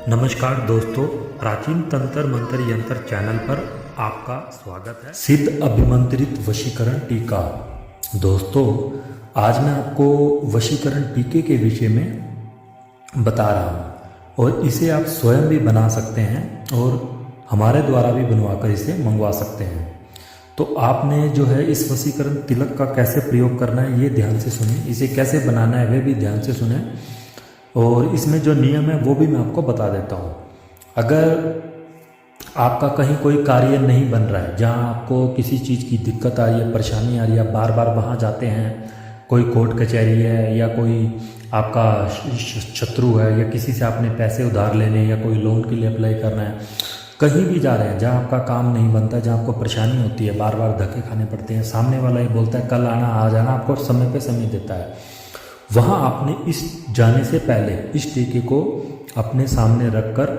नमस्कार दोस्तों, प्राचीन तंत्र मंत्र यंत्र चैनल पर आपका स्वागत है। सिद्ध अभिमंत्रित वशीकरण टीका। दोस्तों, आज मैं आपको वशीकरण टीके के विषय में बता रहा हूँ और इसे आप स्वयं भी बना सकते हैं और हमारे द्वारा भी बनवाकर इसे मंगवा सकते हैं। तो आपने जो है इस वशीकरण तिलक का कैसे प्रयोग करना है ये ध्यान से सुने, इसे कैसे बनाना है वे भी ध्यान से सुने और इसमें जो नियम है वो भी मैं आपको बता देता हूँ। अगर आपका कहीं कोई कार्य नहीं बन रहा है, जहाँ आपको किसी चीज़ की दिक्कत आ रही है, परेशानी आ रही है, बार बार वहाँ जाते हैं, कोई कोर्ट कचहरी है या कोई आपका शत्रु है या किसी से आपने पैसे उधार लेने या कोई लोन के लिए अप्लाई करना है, कहीं भी जा रहे हैं जहाँ आपका काम नहीं बनता, जहाँ आपको परेशानी होती है, बार बार धक्के खाने पड़ते हैं, सामने वाला ये बोलता है कल आना, आ जाना, आपको समय पे समय देता है, वहाँ आपने इस जाने से पहले इस टीके को अपने सामने रखकर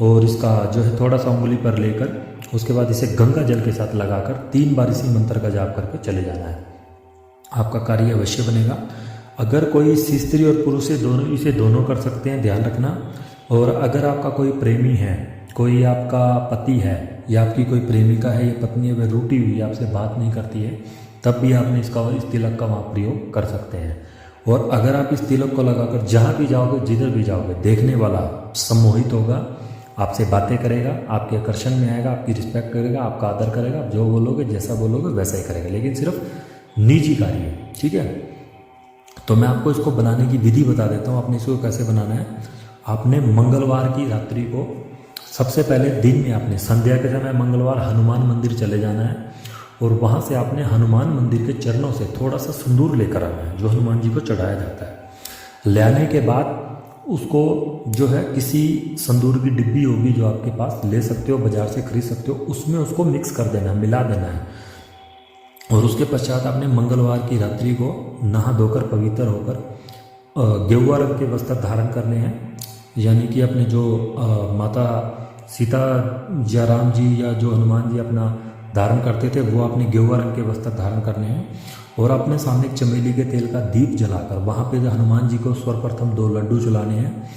और इसका जो है थोड़ा सा उंगली पर लेकर उसके बाद इसे गंगा जल के साथ लगाकर 3 बार इसी मंत्र का जाप करके चले जाना है। आपका कार्य अवश्य बनेगा। अगर कोई स्त्री और पुरुष है, दोनों इसे दोनों कर सकते हैं, ध्यान रखना। और अगर आपका कोई प्रेमी है, कोई आपका पति है या आपकी कोई प्रेमिका है या पत्नी है, वह रूठी हुई है, आपसे बात नहीं करती है, तब भी आपने इस तिलक का वहाँ प्रयोग कर सकते हैं। और अगर आप इस तिलक को लगाकर जहाँ भी जाओगे, जिधर भी जाओगे, देखने वाला सम्मोहित होगा, आपसे बातें करेगा, आपके आकर्षण में आएगा, आपकी रिस्पेक्ट करेगा, आपका आदर करेगा, जो बोलोगे जैसा बोलोगे वैसा ही करेगा, लेकिन सिर्फ निजी कार्य है, ठीक है। तो मैं आपको इसको बनाने की विधि बता देता हूँ। आपने इसको कैसे बनाना है। आपने मंगलवार की रात्रि को सबसे पहले दिन में आपने संध्या के समय मंगलवार हनुमान मंदिर चले जाना है और वहाँ से आपने हनुमान मंदिर के चरणों से थोड़ा सा सिंदूर लेकर आना है, जो हनुमान जी को चढ़ाया जाता है। ले आने के बाद उसको जो है किसी सिंदूर की डिब्बी होगी जो आपके पास, ले सकते हो, बाजार से खरीद सकते हो, उसमें उसको मिक्स कर देना है, मिला देना है। और उसके पश्चात आपने मंगलवार की रात्रि को नहा धोकर पवित्र होकर गेरुआ रंग के वस्त्र धारण करने हैं, यानी कि अपने जो माता सीता या राम जी या जो हनुमान जी अपना धारण करते थे, वो आपने गेरुआ रंग के वस्त्र धारण करने हैं। और अपने सामने एक चमेली के तेल का दीप जलाकर वहाँ पे हनुमान जी को सर्वप्रथम 2 लड्डू जलाने हैं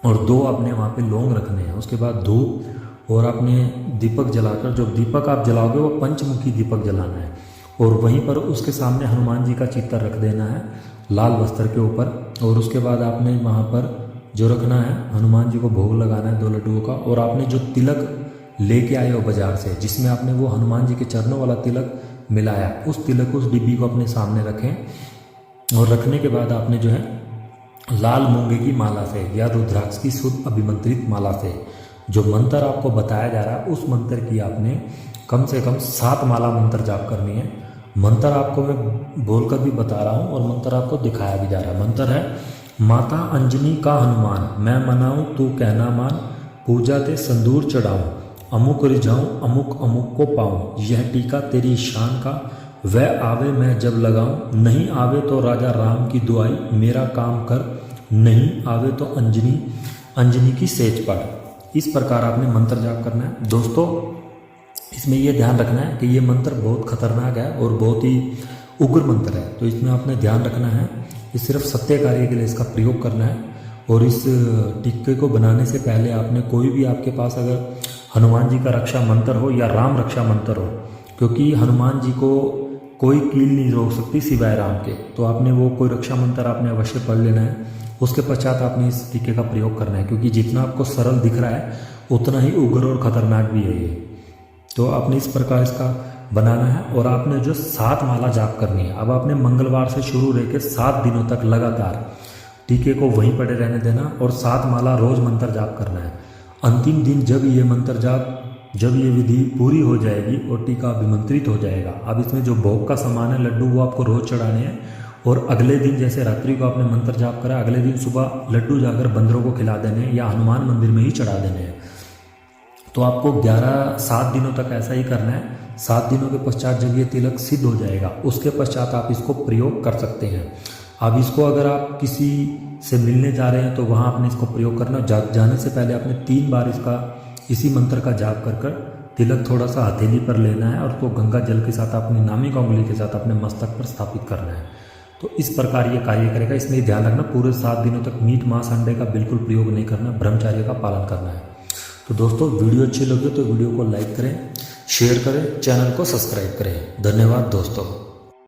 और 2 आपने वहाँ पे लौंग रखने हैं। उसके बाद धूप और आपने दीपक जलाकर, जो दीपक आप जलाओगे वो पंचमुखी दीपक जलाना है और वहीं पर उसके सामने हनुमान जी का चित्र रख देना है लाल वस्त्र के ऊपर। और उसके बाद आपने वहाँ पर जो रखना है, हनुमान जी को भोग लगाना है 2 लड्डुओं का। और आपने जो तिलक लेके आए हो बाजार से, जिसमें आपने वो हनुमान जी के चरणों वाला तिलक मिलाया, उस तिलक, उस डिब्बी को अपने सामने रखें। और रखने के बाद आपने जो है लाल मूंगे की माला से या रुद्राक्ष की शुद्ध अभिमंत्रित माला से जो मंत्र आपको बताया जा रहा है, उस मंत्र की आपने कम से कम 7 माला मंत्र जाप करनी है। मंत्र आपको मैं बोलकर भी बता रहा हूँ और मंत्र आपको दिखाया भी जा रहा है। मंत्र है, माता अंजनी का हनुमान, मैं मनाऊँ तू कहना मान, पूजा ते संदूर चढ़ाऊँ, अमुक रिझाऊँ अमुक अमुक को पाऊँ, यह टीका तेरी शान का, वह आवे मैं जब लगाऊँ, नहीं आवे तो राजा राम की दुआई, मेरा काम कर, नहीं आवे तो अंजनी की सेज पढ़। इस प्रकार आपने मंत्र जाप करना है। दोस्तों, इसमें यह ध्यान रखना है कि ये मंत्र बहुत खतरनाक है और बहुत ही उग्र मंत्र है, तो इसमें आपने ध्यान रखना है कि सिर्फ सत्य कार्य के लिए इसका प्रयोग करना है। और इस टीके को बनाने से पहले आपने कोई भी, आपके पास अगर हनुमान जी का रक्षा मंत्र हो या राम रक्षा मंत्र हो, क्योंकि हनुमान जी को कोई कील नहीं रोक सकती सिवाय राम के, तो आपने वो कोई रक्षा मंत्र आपने अवश्य पढ़ लेना है। उसके पश्चात आपने इस टीके का प्रयोग करना है, क्योंकि जितना आपको सरल दिख रहा है उतना ही उग्र और खतरनाक भी है ये। तो आपने इस प्रकार इसका बनाना है और आपने जो 7 माला जाप करनी है। अब आपने मंगलवार से शुरू रह के 7 दिनों तक लगातार टीके को वहीं पड़े रहने देना और 7 माला रोज मंत्र जाप करना है। अंतिम दिन जब ये मंत्र जाप, जब ये विधि पूरी हो जाएगी और टीका अभिमंत्रित हो जाएगा, अब इसमें जो भोग का सामान है, लड्डू, वो आपको रोज चढ़ाने हैं। और अगले दिन जैसे रात्रि को आपने मंत्र जाप करा, अगले दिन सुबह लड्डू जाकर बंदरों को खिला देने हैं या हनुमान मंदिर में ही चढ़ा देने हैं। तो आपको 7 दिनों तक ऐसा ही करना है। 7 दिनों के पश्चात जब ये तिलक सिद्ध हो जाएगा, उसके पश्चात आप इसको प्रयोग कर सकते हैं। अब इसको अगर आप किसी से मिलने जा रहे हैं तो वहाँ आपने इसको प्रयोग करना। जाने से पहले आपने 3 बार इसी मंत्र का जाप कर तिलक थोड़ा सा हथेली पर लेना है और उसको गंगा जल के साथ अपनी नामी का उंगली के साथ अपने मस्तक पर स्थापित करना है। तो इस प्रकार ये कार्य करेगा। इसमें ये ध्यान रखना, पूरे 7 दिनों तक मीट मांस अंडे का बिल्कुल प्रयोग नहीं करना, ब्रह्मचर्य का पालन करना है। तो दोस्तों वीडियो अच्छी लगी तो वीडियो को लाइक करें, शेयर करें, चैनल को सब्सक्राइब करें। धन्यवाद दोस्तों।